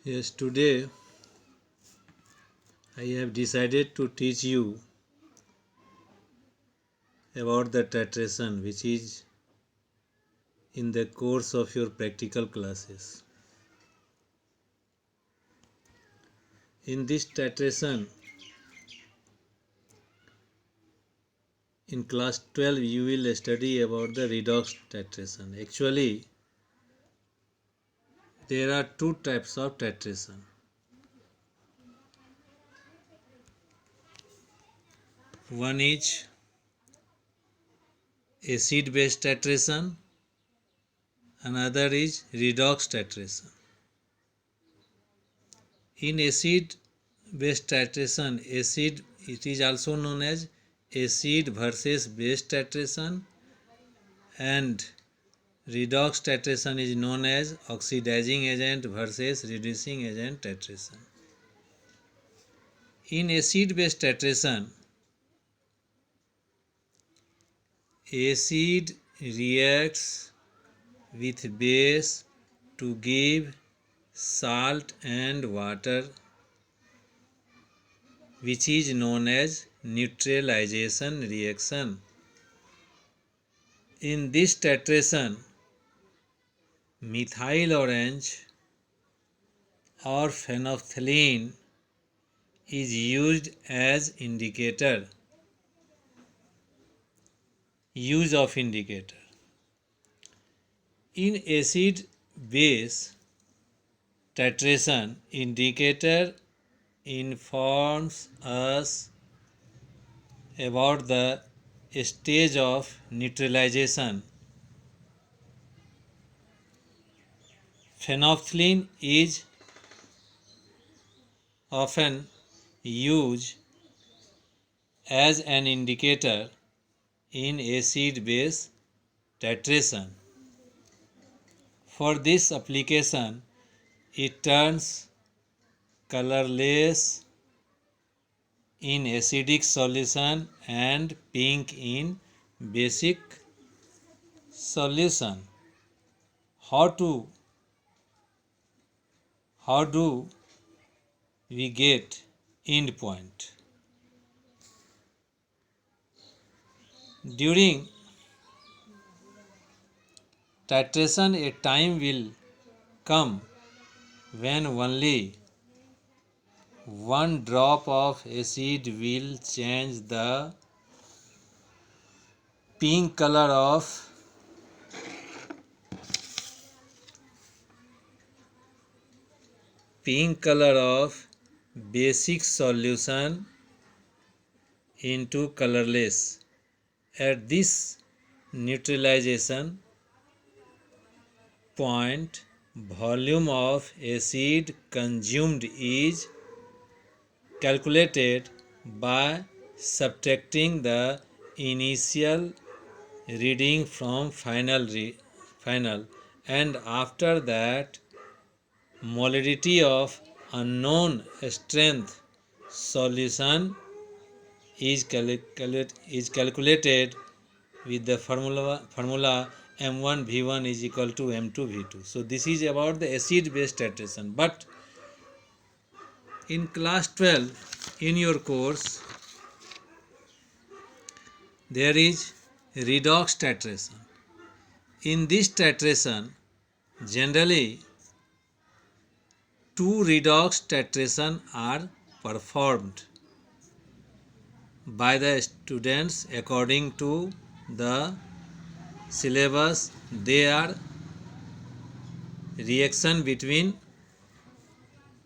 Yes, today I have decided to teach you about the titration which is in the course of your practical classes. In this titration, in class 12 you will study about the redox titration. Actually, there are two types of titration. One is acid based titration, another is redox titration. In acid based titration, it is also known as acid versus base titration, and redox titration is known as oxidizing agent versus reducing agent titration. In acid based titration, acid reacts with base to give salt and water, which is known as neutralization reaction. In this titration, methyl orange or phenolphthalein is used as indicator. Use of indicator. In acid base titration, indicator informs us about the stage of neutralization. Phenolphthalein is often used as an indicator in acid base titration. For this application, it turns colorless in acidic solution and pink in basic solution. How do we get end point? During titration, a time will come when only one drop of acid will change the pink color of basic solution into colorless. At this neutralization point, volume of acid consumed is calculated by subtracting the initial reading from final, and after that molarity of unknown strength solution is calculated with the formula M1V1 is equal to M2V2. So this is about the acid based titration. But in class 12 in your course there is redox titration. In this titration, generally two redox titration are performed by the students according to the syllabus. They are reaction between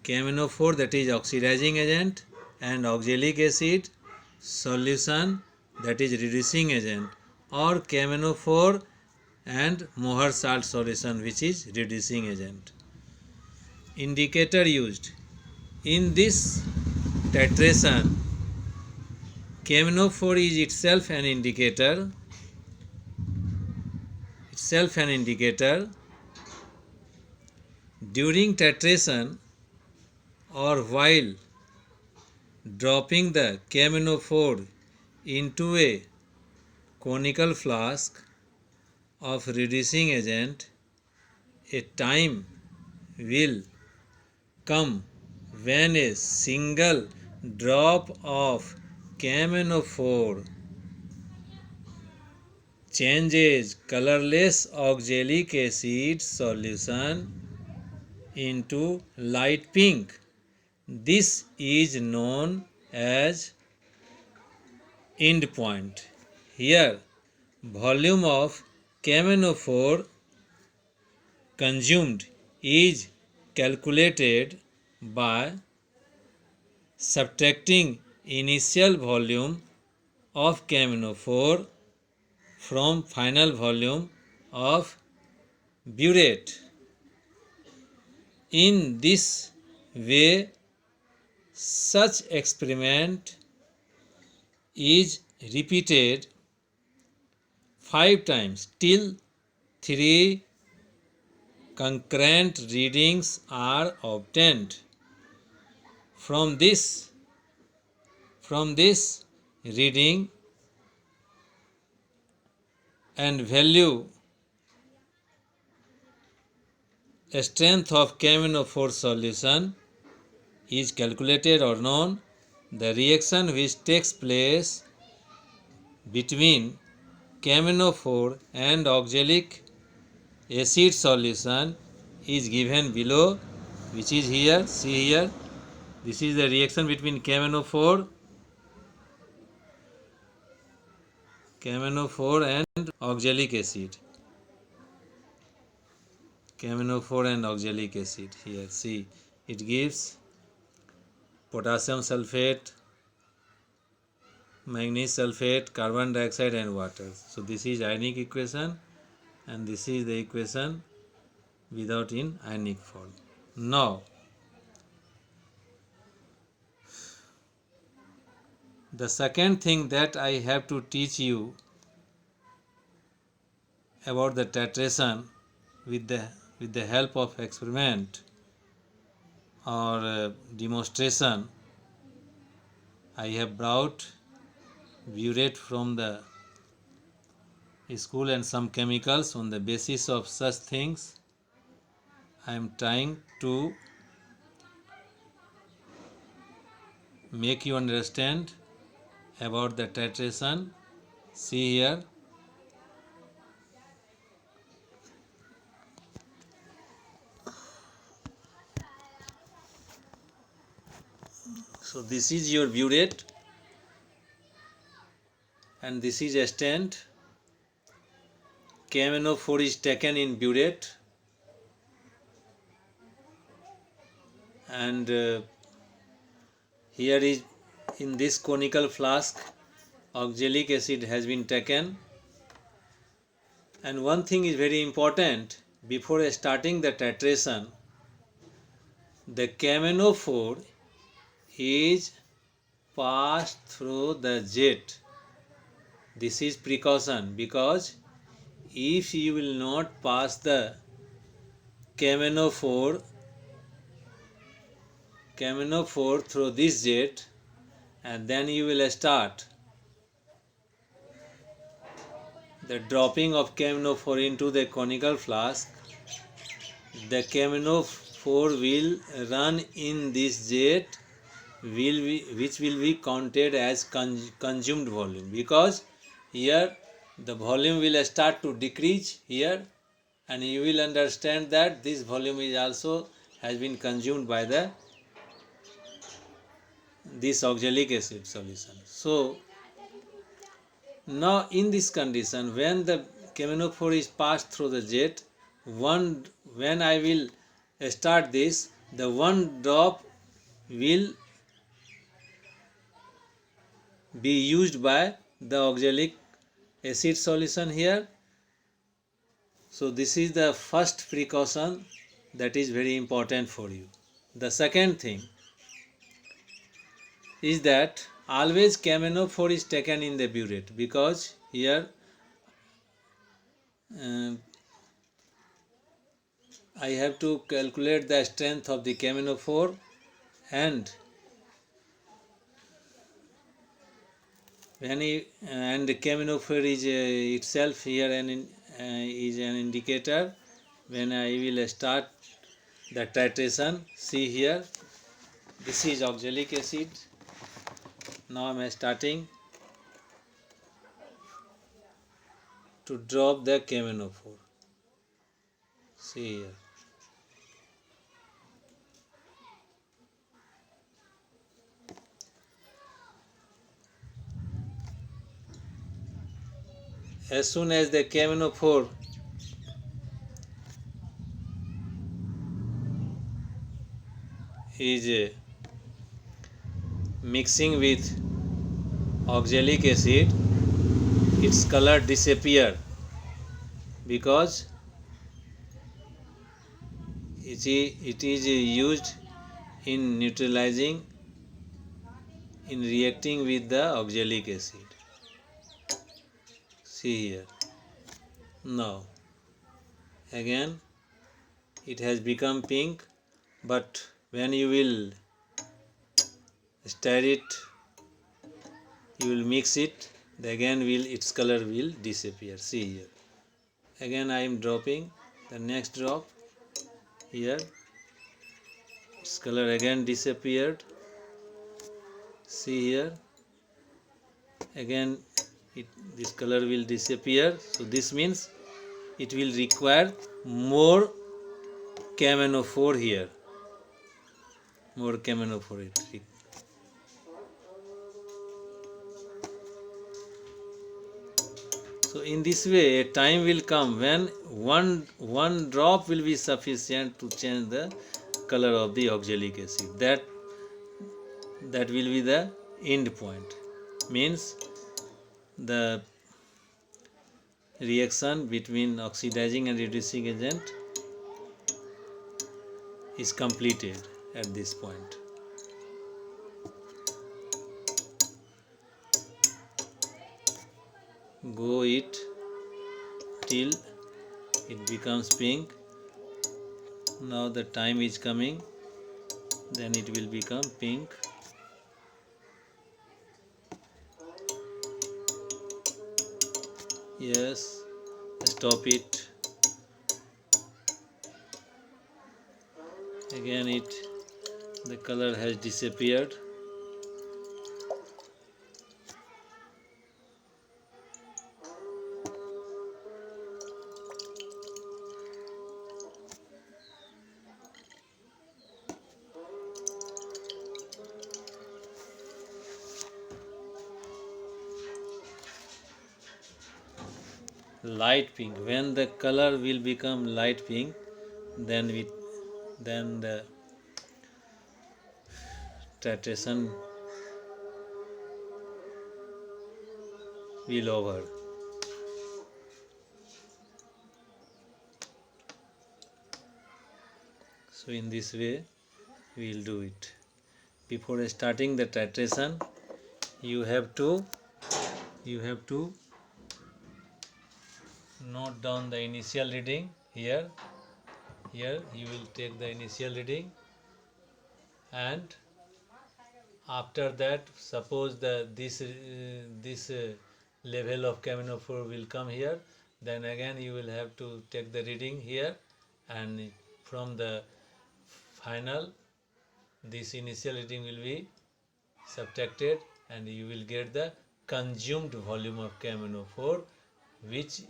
KMnO4, that is oxidizing agent, and oxalic acid solution, that is reducing agent, or KMnO4 and Mohr salt solution, which is reducing agent. Indicator used. In this titration, KMnO4 is itself an indicator. During titration or while dropping the KMnO4 into a conical flask of reducing agent, a time will come when a single drop of camenophore changes colorless oxalic acid solution into light pink. This is known as endpoint. Here, volume of camenophore consumed is calculated by subtracting initial volume of camenophore from final volume of burette. In this way, such experiment is repeated 5 times till 3 concurrent readings are obtained. From this reading and value, strength of camenophore solution is calculated or known. The reaction which takes place between camenophore and oxalic acid solution is given below, which is here. See here, this is the reaction between camenophore and oxalic acid. Camenophore and oxalic acid. Here, see, it gives potassium sulfate, manganese sulfate, carbon dioxide and water. So this is ionic equation, and this is the equation without in ionic form. Now, the second thing that I have to teach you about the titration with the help of experiment or demonstration, I have brought burette from the school and some chemicals. On the basis of such things, I am trying to make you understand about the titration. See here, so this is your burette and this is a stent. Camenophore is taken in burette and here is in this conical flask oxalic acid has been taken. And one thing is very important, before starting the titration, the camenophore is passed through the jet. This is precaution, because if you will not pass the camenophore through this jet, and then you will start the dropping of camenophore into the conical flask, the camenophore will run in this jet, which will be counted as consumed volume, because here the volume will start to decrease here, and you will understand that this volume is also has been consumed by this oxalic acid solution. So now in this condition, when the camenophore is passed through the jet, when I will start this, the one drop will be used by the oxalic acid solution here. So this is the first precaution that is very important for you. The second thing is that always camenophore is taken in the burette, because here I have to calculate the strength of the camenophore, and the camenophore is itself here is an indicator. When I will start the titration. See here, this is oxalic acid. Now I am starting to drop the KMnO4. See here. As soon as the KMnO4 is mixing with oxalic acid, its color disappear because it is used in neutralizing, in reacting with the oxalic acid. See here. Now again it has become pink, but when you will stir it, you will mix it, again its color will disappear. See here. Again I am dropping the next drop here. Its color again disappeared. See here. Again this color will disappear. So this means it will require more KMnO4 here. More KMnO4 it. So in this way, a time will come when one drop will be sufficient to change the color of the oxalic acid. That will be the end point. Means the reaction between oxidizing and reducing agent is completed at this point. Go it till it becomes pink. Now the time is coming, then it will become pink. Yes, stop it. Again the color has disappeared. Light pink. When the color will become light pink, then the titration will over. So in this way we will do it. Before starting the titration, you have to note down the initial reading here. Here you will take the initial reading, and after that, suppose this level of KMnO4 will come here, then again you will have to take the reading here, and from the final this initial reading will be subtracted, and you will get the consumed volume of KMnO4 which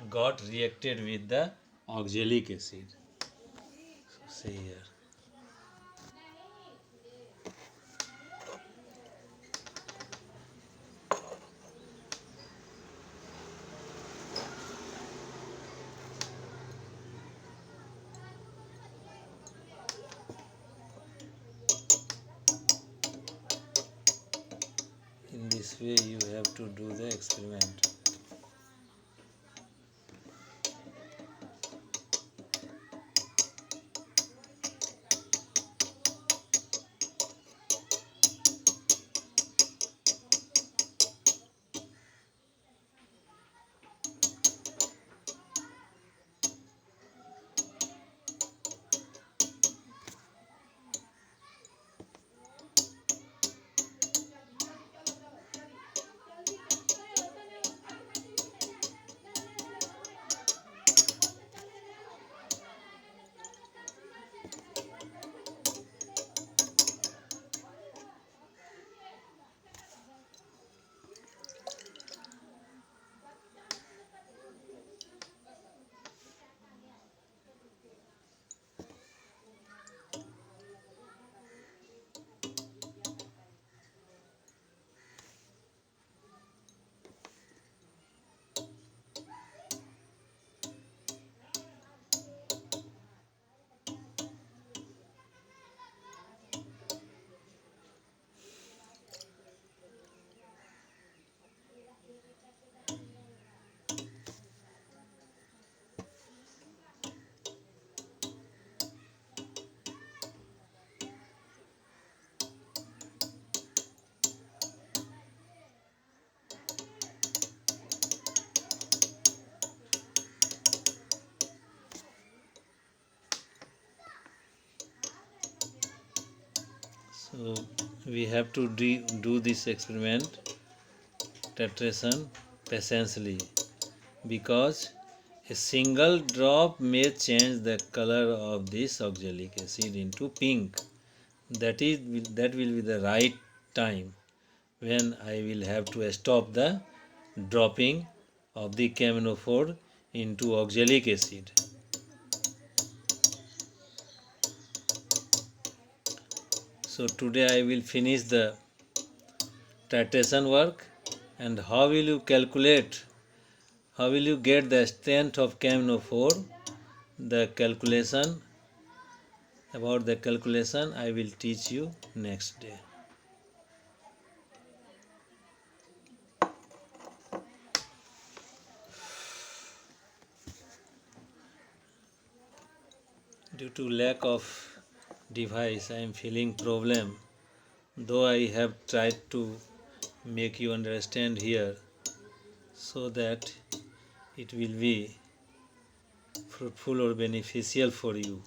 got reacted with the oxalic acid. So see here. In this way you have to do the experiment. So we have to do this experiment titration patiently, because a single drop may change the color of this oxalic acid into pink. That will be the right time when I will have to stop the dropping of the camenophore into oxalic acid. So today I will finish the titration work. And how will you calculate, how will you get the strength of camenophore? The calculation, about the calculation I will teach you next day. Due to lack of device, I am feeling problem, though I have tried to make you understand here so that it will be fruitful or beneficial for you.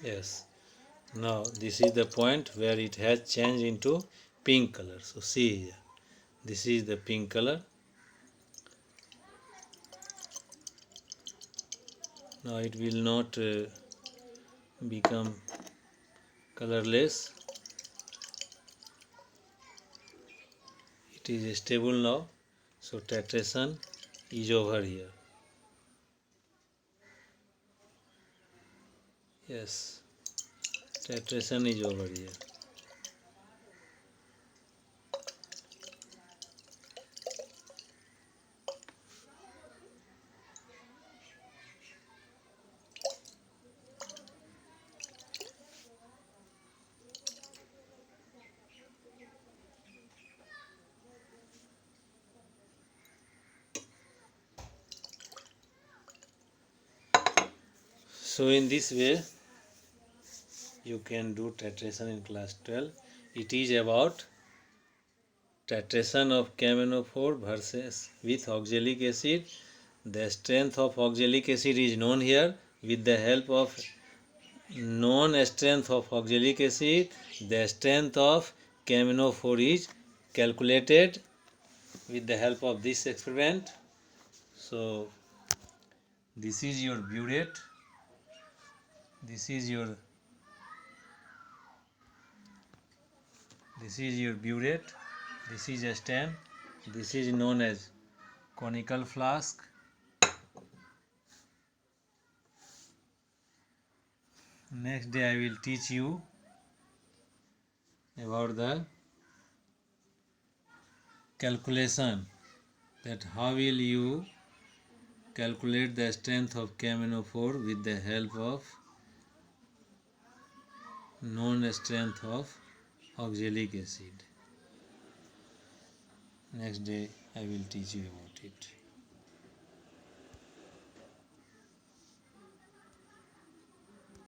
Yes. Now this is the point where it has changed into pink color. So see here. This is the pink color. Now it will not become colorless. It is stable now. So titration is over here. Yes, titration is over here. So in this way you can do titration in class 12. It is about titration of camenophore versus with oxalic acid. The strength of oxalic acid is known here. With the help of known strength of oxalic acid, the strength of camenophore is calculated with the help of this experiment. So this is your burette. This is your burette. This is a stand. This is known as conical flask. Next day I will teach you about the calculation, that how will you calculate the strength of camenophore with the help of known strength of oxalic acid. Next day I will teach you about it.